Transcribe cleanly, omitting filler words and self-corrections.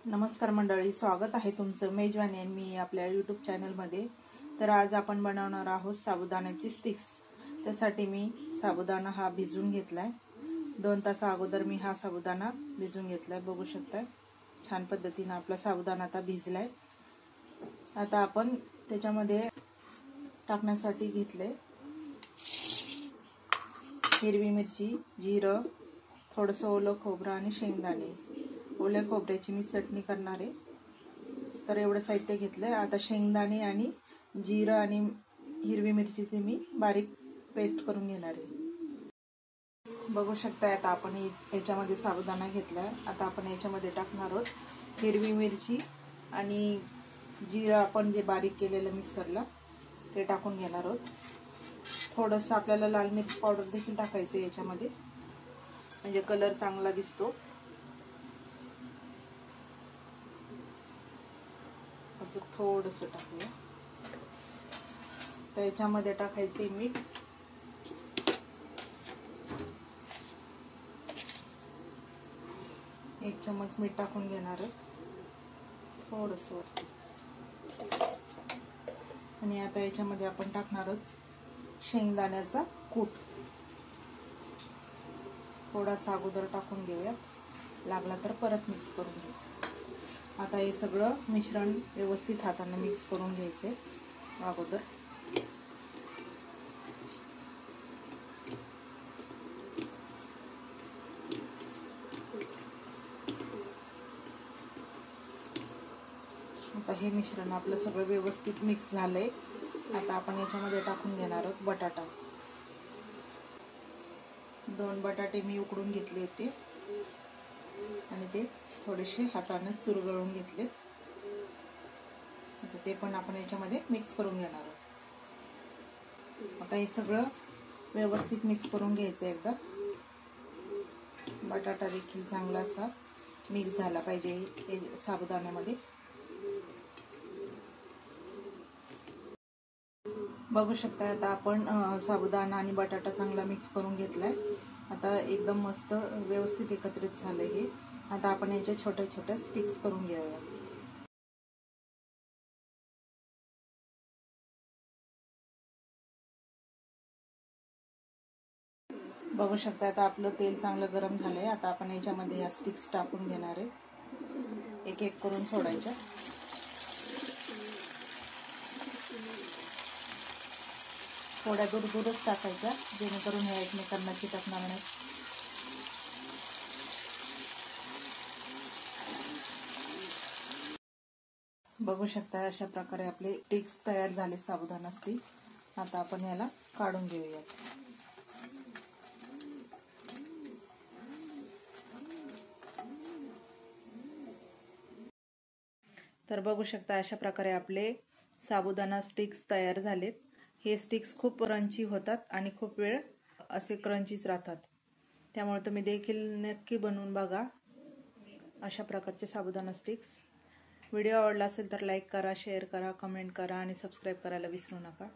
नमस्कार मंडळी, स्वागत आहे तुमचं मेजवानी आणि मी आपल्या यूट्यूब चॅनलमध्ये। तर आज आपण बनवणार आहोत साबुदाण्याची स्टिक्स। त्यासाठी मी साबुदाणा हा भिजवून घेतलाय। 2 तास अगोदर मी हा साबुदाणा भिजवून घेतलाय। बघू शकता छान पद्धतीने आपला साबुदाणा आता भिजलाय। आता आपण त्याच्यामध्ये टाकण्यासाठी घेतले हिरवी मिरची, जिरं, थोडंसं ओलं खोबरं आणि शेंगदाणे। ओल्या खोबऱ्याची मी चटणी करणार आहे, तर एवढं साहित्य घेतलंय। आता शेंगदाणे आणि जिरं आणि हिरवी मिरचीची मी बारीक पेस्ट करून घेणार आहे। बघू शकता आता आपण याच्यामध्ये साबुदाणा घेतलाय। आता आपण याच्यामध्ये टाकणार आहोत हिरवी मिरची आणि जिरं आपण जे बारीक केलेलं मिक्सरला ते टाकून घेणार आहोत। थोडंसं आपल्याला लाल मिरची पावडर देखील टाकायचं याच्यामध्ये, म्हणजे कलर चांगला दिसतो। अजून थोडंसं टाकूया। तर याच्यामध्ये टाकायचे मीठ, एक चम्मच मीठ टाकून घेणार थोडंसं वरती। आणि आता याच्यामध्ये आपण टाकणार आहोत शेंगदाण्याचा कूट। थोडासा अगोदर टाकून घेऊया, लागला तर परत मिक्स करून घेऊ। आता हे सगळं मिश्रण व्यवस्थित हाताने मिक्स करून घ्यायचे अगोदर। आता हे मिश्रण आपलं सगळं व्यवस्थित मिक्स झालंय। आता आपण याच्यामध्ये टाकून घेणार आहोत बटाटा। 2 बटाटे मी उकडून घेतले होते आणि ते थोडेसे हाताने चुरगळून घेतले। आता ते पण आपण याच्यामध्ये मिक्स करून घेणार आहोत। आता हे सगळं व्यवस्थित मिक्स करून घ्यायचं एकदा। बटाटा देखील चांगला असा मिक्स झाला पाहिजे साबुदाण्यामध्ये। बघू शकता आता आपण साबुदाणा आणि बटाटा चांगला मिक्स करून घेतलाय। आता एकदम मस्त व्यवस्थित एकत्रित झालंय हे। आता आपण याच्या छोट्या छोट्या स्टिक्स करून घेऊया। बघू शकता आता आपलं तेल चांगलं गरम झालंय। आता आपण याच्यामध्ये ह्या स्टिक्स टाकून घेणार आहे, एक एक करून सोडायच्या। थोड्या दूर दूरच टाकायच्या, जेणेकरून ह्या एकमेकांना चिटकणार नाही। बघू शकता अशा प्रकारे आपले स्टिक्स तयार झाले, साबुदाणा स्टिक। आता आपण याला काढून घेऊयात। तर बघू शकता अशा प्रकारे आपले साबुदाणा स्टिक्स तयार झालेत। हे स्टिक्स खूप क्रंची होतात आणि खूप वेळ असे क्रंचीच राहतात, त्यामुळे तुम्ही देखील नक्की बनवून बघा अशा प्रकारचे साबुदाणा स्टिक्स। व्हिडिओ आवडला असेल तर लाईक करा, शेअर करा, कमेंट करा आणि सबस्क्राईब करायला विसरू नका।